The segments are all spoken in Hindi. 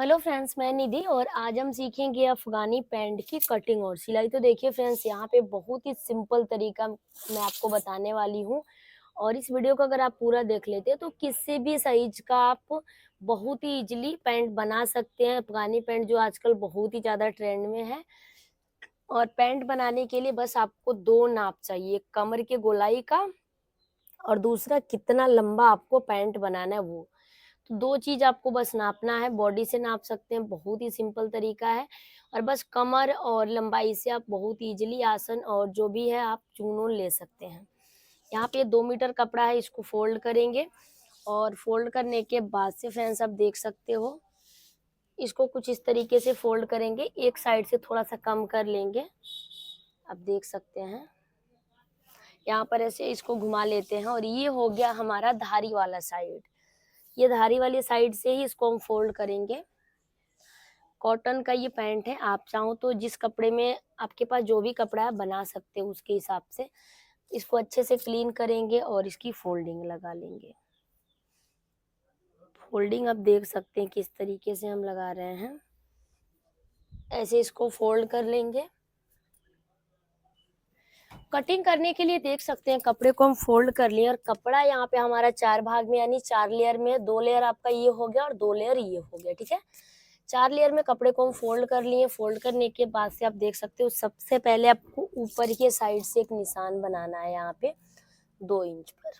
हेलो फ्रेंड्स, मैं निधि और आज हम सीखेंगे अफ़गानी पैंट की कटिंग और सिलाई। तो देखिए फ्रेंड्स, यहाँ पे बहुत ही सिंपल तरीका मैं आपको बताने वाली हूँ और इस वीडियो को अगर आप पूरा देख लेते हैं तो किसी भी साइज का आप बहुत ही इजीली पैंट बना सकते हैं। अफ़गानी पैंट जो आजकल बहुत ही ज़्यादा ट्रेंड में है और पैंट बनाने के लिए बस आपको 2 नाप चाहिए, एक कमर के गोलाई का और दूसरा कितना लंबा आपको पैंट बनाना है वो। तो 2 चीज़ आपको बस नापना है, बॉडी से नाप सकते हैं, बहुत ही सिंपल तरीका है और बस कमर और लंबाई से आप बहुत ईज़िली आसन और जो भी है आप चुन-वुन ले सकते हैं। यहाँ पे 2 मीटर कपड़ा है, इसको फ़ोल्ड करेंगे और फ़ोल्ड करने के बाद से फ्रेंड्स आप देख सकते हो, इसको कुछ इस तरीके से फ़ोल्ड करेंगे, एक साइड से थोड़ा-सा कम कर लेंगे, आप देख सकते हैं। यहाँ पर ऐसे इसको घुमा लेते हैं और ये हो गया हमारा धारी वाला साइड। ये धारी वाली साइड से ही इसको हम फ़ोल्ड करेंगे। कॉटन का ये पैंट है, आप चाहो तो जिस कपड़े में आपके पास जो भी कपड़ा है बना सकते हो उसके हिसाब से। इसको अच्छे से क्लीन करेंगे और इसकी फ़ोल्डिंग लगा लेंगे। फ़ोल्डिंग आप देख सकते हैं किस तरीके से हम लगा रहे हैं। ऐसे इसको फ़ोल्ड कर लेंगे। कटिंग करने के लिए देख सकते हैं कपड़े को हम फ़ोल्ड कर लिए और कपड़ा यहाँ पे हमारा 4 भाग में यानी 4 लेयर में है, 2 लेयर आपका ये हो गया और 2 लेयर ये हो गया, ठीक है? 4 लेयर में कपड़े को हम फ़ोल्ड कर लिए, फ़ोल्ड करने के बाद से आप देख सकते हो सबसे पहले आपको ऊपर के साइड से एक निशान बनाना है यहाँ पे 2 इंच पर।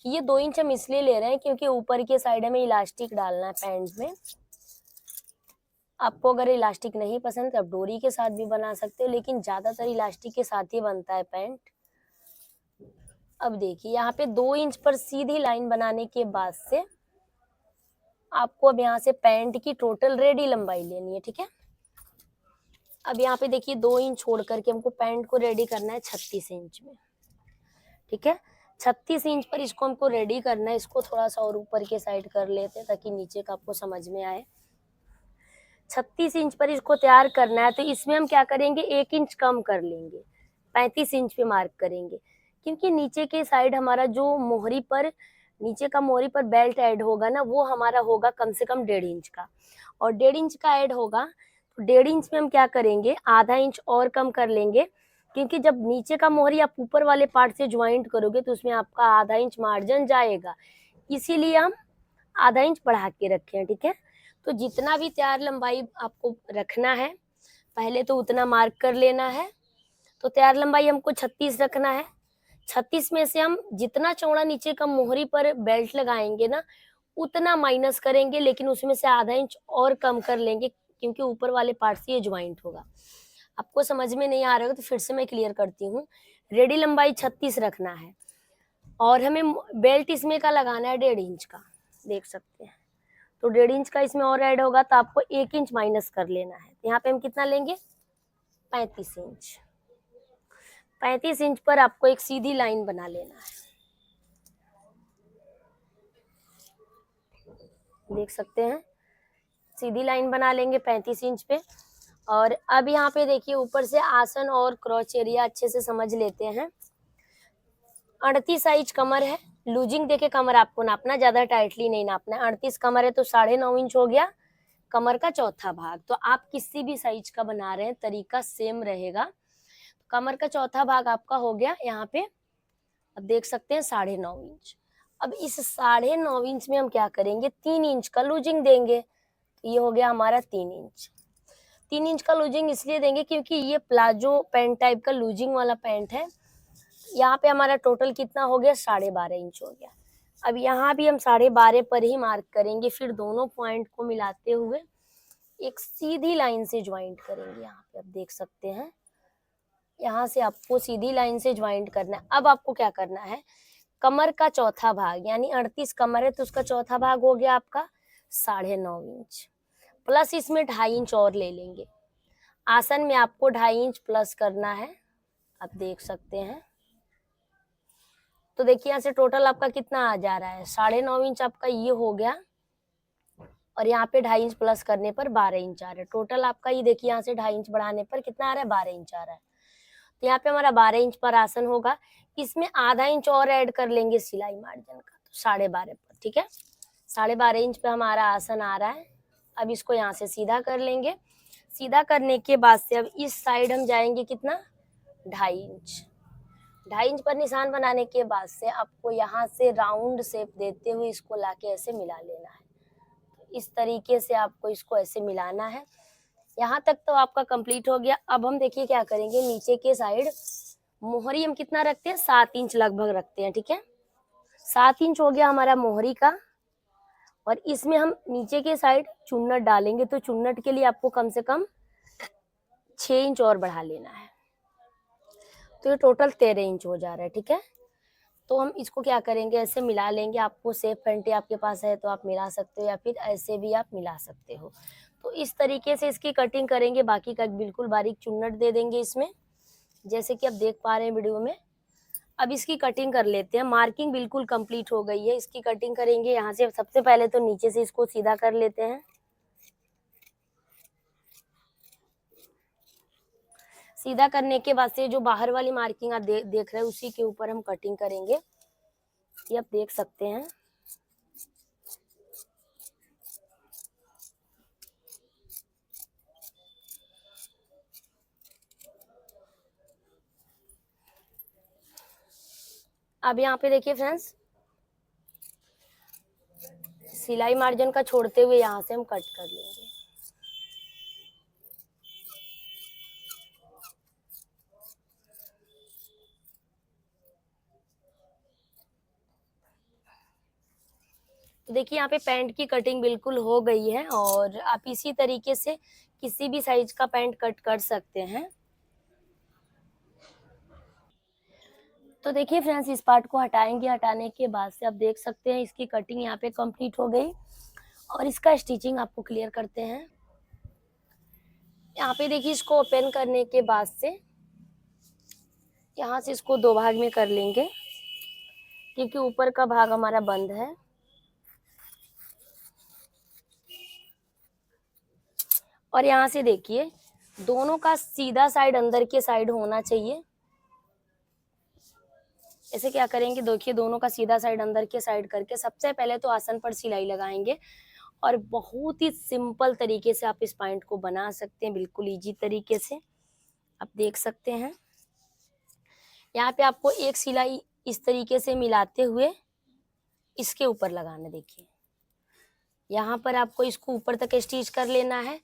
ये 2 इंच हम इसलिए ले रहे हैं क्योंकि ऊपर के साइड हमें इलास्टिक डालना है पैंट में। आपको अगर इलास्टिक नहीं पसंद तो आप डोरी के साथ भी बना सकते हो, लेकिन ज़्यादातर इलास्टिक के साथ ही बनता है पैंट। अब देखिए यहाँ पे 2 इंच पर सीधी लाइन बनाने के बाद से आपको अब यहाँ से पैंट की टोटल रेडी लंबाई लेनी है, ठीक है? अब यहाँ पे देखिए 2 इंच छोड़ करके हमको पैंट को रेडी करना है 36 इंच में, ठीक है? 36 इंच पर इसको हमको रेडी करना है। इसको थोड़ा-सा और ऊपर के साइड कर लेते हैं ताकि नीचे का आपको समझ में आए। 36 इंच पर इसको तैयार करना है तो इसमें हम क्या करेंगे 1 इंच कम कर लेंगे, 35 इंच पे मार्क करेंगे। क्योंकि नीचे के साइड हमारा जो मोहरी पर नीचे का मोहरी पर बेल्ट ऐड होगा ना वो हमारा होगा कम से कम 1.5 इंच का और 1.5 इंच का ऐड होगा तो 1.5 इंच में हम क्या करेंगे आधा इंच और कम कर लेंगे। क्योंकि जब नीचे का मोहरी आप ऊपर वाले पार्ट से ज्वाइंट करोगे तो उसमें आपका आधा इंच मार्जिन जाएगा, इसीलिए हम आधा इंच बढ़ा के रखे हैं, ठीक है? तो जितना भी तैयार लंबाई आपको रखना है, पहले तो उतना मार्क कर लेना है। तो तैयार लंबाई हमको 36 रखना है। 36 में से हम जितना चौड़ा नीचे का मोहरी पर बेल्ट लगाएँगे ना, उतना माइनस करेंगे, लेकिन उसमें से आधा इंच और कम कर लेंगे क्योंकि ऊपर वाले पार्ट से ये जॉइंट होगा। आपको समझ में नहीं आ रहा होगा तो फिर से मैं क्लियर करती हूँ। रेडी लंबाई 36 रखना है और हमें बेल्ट इसमें का लगाना है 1.5 इंच का, देख सकते हैं। तो 1.5 इंच का इसमें और ऐड होगा तो आपको 1 इंच माइनस कर लेना है। यहाँ पे हम कितना लेंगे 35 इंच। 35 इंच पर आपको एक सीधी लाइन बना लेना है, देख सकते हैं। सीधी लाइन बना लेंगे 35 इंच पे और अब यहाँ पे देखिए ऊपर से आसन और क्रॉच एरिया अच्छे से समझ लेते हैं। 38 साइज कमर है, लूजिंग देके कमर आपको नापना, ज्यादा टाइटली नहीं नापना है। 38 कमर है तो 9.5 इंच हो गया कमर का चौथा भाग। तो आप किसी भी साइज का बना रहे हैं तरीका सेम रहेगा। कमर का चौथा भाग आपका हो गया यहाँ पे, अब देख सकते हैं 9.5 इंच। अब इस 9.5 इंच में हम क्या करेंगे 3 इंच का लूजिंग देंगे, तो ये हो गया हमारा 3 इंच। 3 इंच का लूजिंग इसलिए देंगे क्योंकि ये प्लाजो पैंट टाइप का लूजिंग वाला पैंट है। यहाँ पे हमारा टोटल कितना हो गया 12.5 इंच हो गया। अब यहाँ भी हम 12.5 पर ही मार्क करेंगे, फिर दोनों पॉइंट को मिलाते हुए एक सीधी लाइन से ज्वाइंट करेंगे। यहाँ पे आप देख सकते हैं, यहाँ से आपको सीधी लाइन से ज्वाइंट करना है। अब आपको क्या करना है कमर का चौथा भाग यानी 38 कमर है तो उसका चौथा भाग हो गया आपका 9.5 इंच, प्लस इसमें 2.5 इंच और ले लेंगे। आसन में आपको 2.5 इंच प्लस करना है, आप देख सकते हैं। तो देखिए यहाँ से टोटल आपका कितना आ जा रहा है 9.5 इंच आपका ये हो गया और यहाँ पे 2.5 इंच प्लस करने पर 12 इंच आ रहा है। टोटल आपका ये देखिए यहाँ से 2.5 इंच बढ़ाने पर कितना आ रहा है 12 इंच आ रहा है। तो यहाँ पे हमारा 12 इंच पर आसन होगा, इसमें आधा इंच और ऐड कर लेंगे सिलाई मार्जिन का, तो 12.5 पर, ठीक है? 12.5 इंच पे हमारा आसन आ रहा है। अब इसको यहाँ से सीधा कर लेंगे। सीधा करने के बाद से अब इस साइड हम जाएंगे कितना, 2.5 इंच। 2.5 इंच पर निशान बनाने के बाद से आपको यहाँ से राउंड शेप देते हुए इसको लाके ऐसे मिला लेना है। इस तरीके से आपको इसको ऐसे मिलाना है। यहाँ तक तो आपका कंप्लीट हो गया। अब हम देखिए क्या करेंगे, नीचे के साइड मोहरी हम कितना रखते हैं, 7 इंच लगभग रखते हैं, ठीक है। 7 इंच हो गया हमारा मोहरी का। और इसमें हम नीचे के साइड चुन्नट डालेंगे, तो चुन्नट के लिए आपको कम से कम 6 इंच और बढ़ा लेना है। तो ये टोटल 13 इंच हो जा रहा है, ठीक है। तो हम इसको क्या करेंगे, ऐसे मिला लेंगे। आपको सेफ फेंटे आपके पास है तो आप मिला सकते हो, या फिर ऐसे भी आप मिला सकते हो। तो इस तरीके से इसकी कटिंग करेंगे। बाकी का बिल्कुल बारीक चुन्नट दे देंगे इसमें, जैसे कि आप देख पा रहे हैं वीडियो में। अब इसकी कटिंग कर लेते हैं। मार्किंग बिल्कुल कंप्लीट हो गई है, इसकी कटिंग करेंगे। यहाँ से सबसे पहले तो नीचे से इसको सीधा कर लेते हैं। सीधा करने के बाद से जो बाहर वाली मार्किंग आप देख रहे हैं, उसी के ऊपर हम कटिंग करेंगे। ये आप देख सकते हैं। अब यहाँ पे देखिए फ्रेंड्स, सिलाई मार्जिन का छोड़ते हुए यहाँ से हम कट कर लेंगे। तो देखिए यहाँ पे पैंट की कटिंग बिल्कुल हो गई है, और आप इसी तरीके से किसी भी साइज का पैंट कट कर सकते हैं। तो देखिए फ्रेंड्स, इस पार्ट को हटाएंगे। हटाने के बाद से आप देख सकते हैं इसकी कटिंग यहाँ पे कंप्लीट हो गई। और इसका स्टिचिंग आपको क्लियर करते हैं। यहाँ पे देखिए, इसको ओपन करने के बाद से यहाँ से इसको 2 भाग में कर लेंगे, क्योंकि ऊपर का भाग हमारा बंद है। और यहाँ से देखिए, दोनों का सीधा साइड अंदर के साइड होना चाहिए। ऐसे क्या करेंगे, देखिए दोनों का सीधा साइड अंदर के साइड करके सबसे पहले तो आसन पर सिलाई लगाएंगे। और बहुत ही सिंपल तरीके से आप इस पॉइंट को बना सकते हैं, बिल्कुल इजी तरीके से। आप देख सकते हैं यहाँ पे आपको एक सिलाई इस तरीके से मिलाते हुए इसके ऊपर लगाना। देखिए यहाँ पर आपको इसको ऊपर तक स्टिच कर लेना है।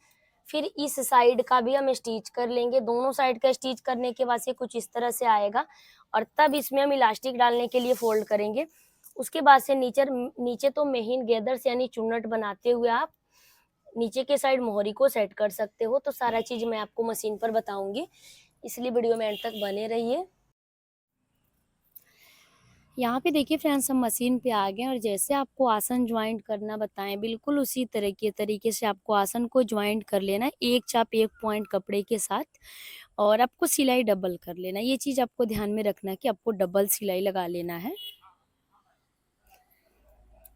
फिर इस साइड का भी हम स्टिच कर लेंगे। दोनों साइड का स्टिच करने के बाद से कुछ इस तरह से आएगा, और तब इसमें हम इलास्टिक डालने के लिए फोल्ड करेंगे। उसके बाद से नीचे तो मेन गैदर से यानी चुन्नट बनाते हुए आप नीचे के साइड मोहरी को सेट कर सकते हो। तो सारा चीज मैं आपको मशीन पर बताऊंगी, इसलिए वीडियो में एंड तक बने रहिए। यहाँ पे देखिए फ्रेंड्स, हम मशीन पे आ गए, और जैसे आपको आसन ज्वाइंट करना बताएं, बिल्कुल उसी तरीके से आपको आसन को ज्वाइंट कर लेना है, एक चाप एक पॉइंट कपड़े के साथ। और आपको सिलाई डबल कर लेना, ये चीज आपको ध्यान में रखना कि आपको डबल सिलाई लगा लेना है।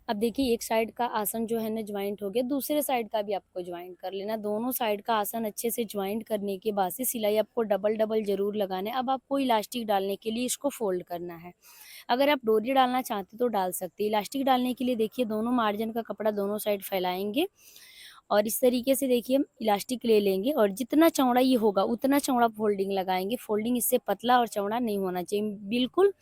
अब देखिए, एक साइड का आसन जो है ना ज्वाइंट हो गया, दूसरे साइड का भी आपको ज्वाइंट कर लेना। दोनों साइड का आसन अच्छे से ज्वाइंट करने के बाद से सिलाई आपको डबल डबल जरूर लगाना है। अब आपको इलास्टिक डालने के लिए इसको फोल्ड करना है। अगर आप डोरी डालना चाहते तो डाल सकते हैं। इलास्टिक डालने के लिए देखिए, दोनों मार्जिन का कपड़ा दोनों साइड फैलाएंगे, और इस तरीके से देखिए हम इलास्टिक ले लेंगे, और जितना चौड़ा ये होगा उतना चौड़ा फोल्डिंग लगाएंगे। फोल्डिंग इससे पतला और चौड़ा नहीं होना चाहिए, बिल्कुल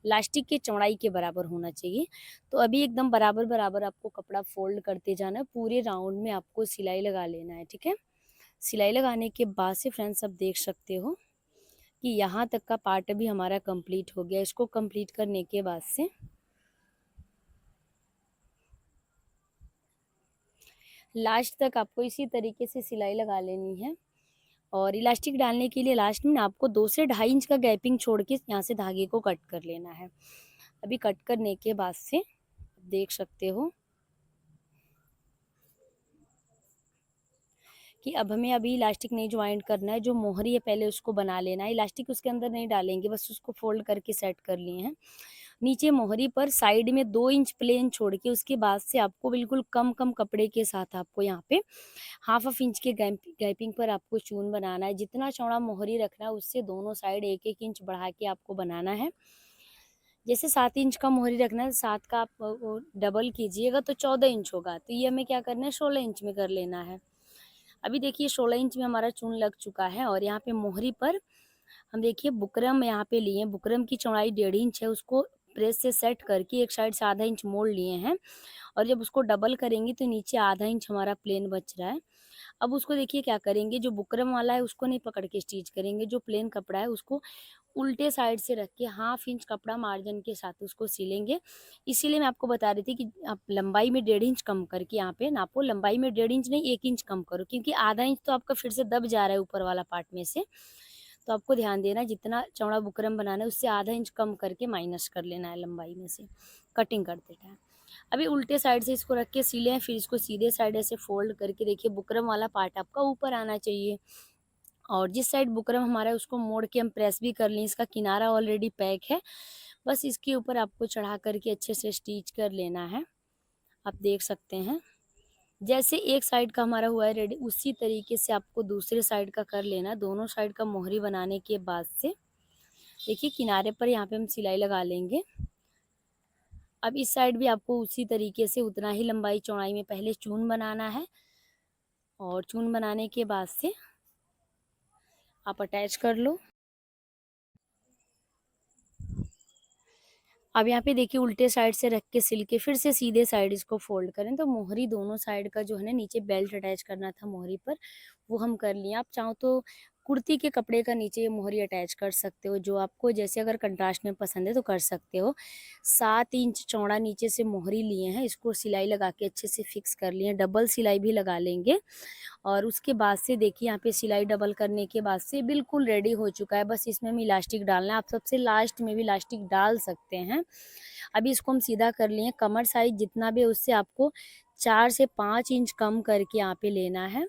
इलास्टिक के चौड़ाई के बराबर होना चाहिए। तो अभी एकदम बराबर बराबर आपको कपड़ा फोल्ड करते जाना है। पूरे राउंड में आपको सिलाई लगा लेना है, ठीक है। सिलाई लगाने के बाद से फ्रेंड्स, आप देख सकते हो कि यहाँ तक का पार्ट भी हमारा कंप्लीट हो गया। इसको कंप्लीट करने के बाद से लास्ट तक आपको इसी तरीके से सिलाई लगा लेनी है। और इलास्टिक डालने के लिए लास्ट में आपको 2 से 2.5 इंच का गैपिंग छोड़ के यहाँ से धागे को कट कर लेना है। अभी कट करने के बाद से देख सकते हो कि अब हमें अभी इलास्टिक नहीं ज्वाइंट करना है। जो मोहरी है पहले उसको बना लेना है, इलास्टिक उसके अंदर नहीं डालेंगे, बस उसको फोल्ड करके सेट कर लिए हैं। नीचे मोहरी पर साइड में 2 इंच प्लेन छोड़ के उसके बाद से आपको बिल्कुल कम कम कपड़े के साथ आपको यहाँ पे हाफ इंच के गैपिंग पर आपको चून बनाना है। जितना चौड़ा मोहरी रखना है उससे दोनों साइड 1-1 इंच बढ़ा के आपको बनाना है। जैसे 7 इंच का मोहरी रखना है, 7 का आप वो डबल कीजिएगा तो 14 इंच होगा, तो ये हमें क्या करना है 16 इंच में कर लेना है। अभी देखिए 16 इंच में हमारा चून लग चुका है और यहाँ पे मोहरी पर हम देखिए बुकरम यहाँ पे लिए, बुकरम की चौड़ाई 1.5 इंच है, उसको प्रेस से सेट करके एक साइड से आधा इंच मोड़ लिए हैं और जब उसको डबल करेंगे तो नीचे आधा इंच हमारा प्लेन बच रहा है। अब उसको देखिए क्या करेंगे, जो बुकरम वाला है उसको नहीं पकड़ के स्टिच करेंगे, जो प्लेन कपड़ा है उसको उल्टे साइड से रख के हाफ इंच कपड़ा मार्जिन के साथ उसको सिलेंगे। इसीलिए मैं आपको बता रही थी कि आप लंबाई में 1.5 इंच कम करके यहाँ पे नापो, लंबाई में 1.5 इंच नहीं 1 इंच कम करो, क्योंकि आधा इंच तो आपका फिर से दब जा रहा है ऊपर वाला पार्ट में से। तो आपको ध्यान देना है जितना चौड़ा बुकरम बनाना है उससे आधा इंच कम करके माइनस कर लेना है लंबाई में से कटिंग करते टाइम। अभी उल्टे साइड से इसको रख के सिले हैं, फिर इसको सीधे साइड ऐसे फोल्ड करके देखिए बुकरम वाला पार्ट आपका ऊपर आना चाहिए और जिस साइड बुकरम हमारा है उसको मोड़ के हम प्रेस भी कर लें, इसका किनारा ऑलरेडी पैक है, बस इसके ऊपर आपको चढ़ा करके अच्छे से स्टिच कर लेना है। आप देख सकते हैं जैसे एक साइड का हमारा हुआ है रेडी, उसी तरीके से आपको दूसरे साइड का कर लेना है। दोनों साइड का मोहरी बनाने के बाद से देखिए किनारे पर यहाँ पे हम सिलाई लगा लेंगे। अब इस साइड भी आपको उसी तरीके से उतना ही लंबाई चौड़ाई में पहले चून बनाना है और चून बनाने के बाद से आप अटैच कर लो। अब यहाँ पे देखिए उल्टे साइड से रख के सिल के फिर से सीधे साइड इसको फोल्ड करें, तो मोहरी दोनों साइड का जो है ना नीचे बेल्ट अटैच करना था मोहरी पर, वो हम कर लिए। आप चाहो तो कुर्ती के कपड़े का नीचे ये मोहरी अटैच कर सकते हो, जो आपको जैसे अगर कंट्रास्ट में पसंद है तो कर सकते हो। 7 इंच चौड़ा नीचे से मोहरी लिए हैं, इसको सिलाई लगा के अच्छे से फिक्स कर लिए, डबल सिलाई भी लगा लेंगे। और उसके बाद से देखिए यहाँ पे सिलाई डबल करने के बाद से बिल्कुल रेडी हो चुका है, बस इसमें हम इलास्टिक डालना है। आप सबसे लास्ट में भी इलास्टिक डाल सकते हैं। अभी इसको हम सीधा कर लिए, कमर साइज जितना भी है उससे आपको 4 से 5 इंच कम करके यहाँ पे लेना है।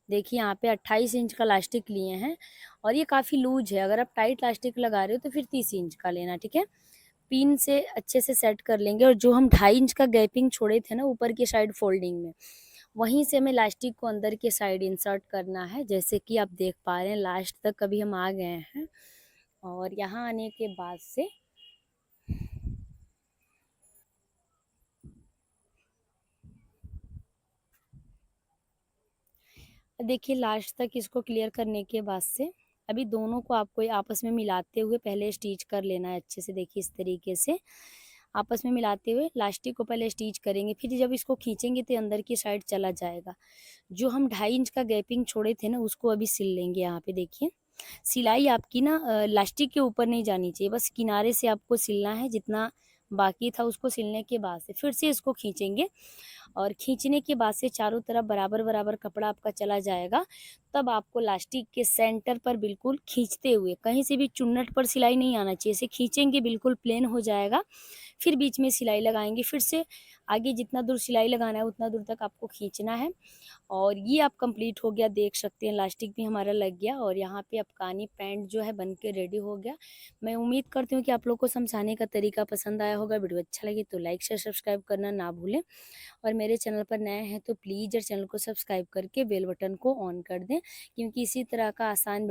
देखिए यहाँ पे 28 इंच का लास्टिक लिए हैं और ये काफ़ी लूज है, अगर आप टाइट लास्टिक लगा रहे हो तो फिर 30 इंच का लेना, ठीक है। पिन से अच्छे से सेट कर लेंगे और जो हम 2.5 इंच का गैपिंग छोड़े थे ना ऊपर की साइड फोल्डिंग में, वहीं से हमें इलास्टिक को अंदर के साइड इंसर्ट करना है, जैसे कि आप देख पा रहे हैं लास्ट तक अभी हम आ गए हैं। और यहाँ आने के बाद से देखिए लास्ट तक इसको क्लियर करने के बाद से अभी दोनों को आपको आपस में मिलाते हुए पहले स्टिच कर लेना है अच्छे से। देखिए इस तरीके से आपस में मिलाते हुए लास्टिक को पहले स्टिच करेंगे, फिर जब इसको खींचेंगे तो अंदर की साइड चला जाएगा। जो हम 2.5 इंच का गैपिंग छोड़े थे ना उसको अभी सिल लेंगे। यहाँ पे देखिए सिलाई आपकी ना लास्टिक के ऊपर नहीं जानी चाहिए, बस किनारे से आपको सिलना है, जितना बाकी था उसको सिलने के बाद से फिर से इसको खींचेंगे और खींचने के बाद से चारों तरफ बराबर बराबर कपड़ा आपका चला जाएगा। तब आपको लास्टिक के सेंटर पर बिल्कुल खींचते हुए, कहीं से भी चुन्नट पर सिलाई नहीं आना चाहिए, इसे खींचेंगे बिल्कुल प्लेन हो जाएगा, फिर बीच में सिलाई लगाएंगे, फिर से आगे जितना दूर सिलाई लगाना है उतना दूर तक आपको खींचना है। और ये आप कंप्लीट हो गया, देख सकते हैं इलास्टिक भी हमारा लग गया और यहाँ पे अफगानी पैंट जो है बन के रेडी हो गया। मैं उम्मीद करती हूँ कि आप लोग को समझाने का तरीका पसंद आया होगा। वीडियो अच्छा लगे तो लाइक शेयर सब्सक्राइब करना ना भूलें और मेरे चैनल पर नए हैं तो प्लीज़ चैनल को सब्सक्राइब करके बेल बटन को ऑन कर दें, क्योंकि इसी तरह का आसान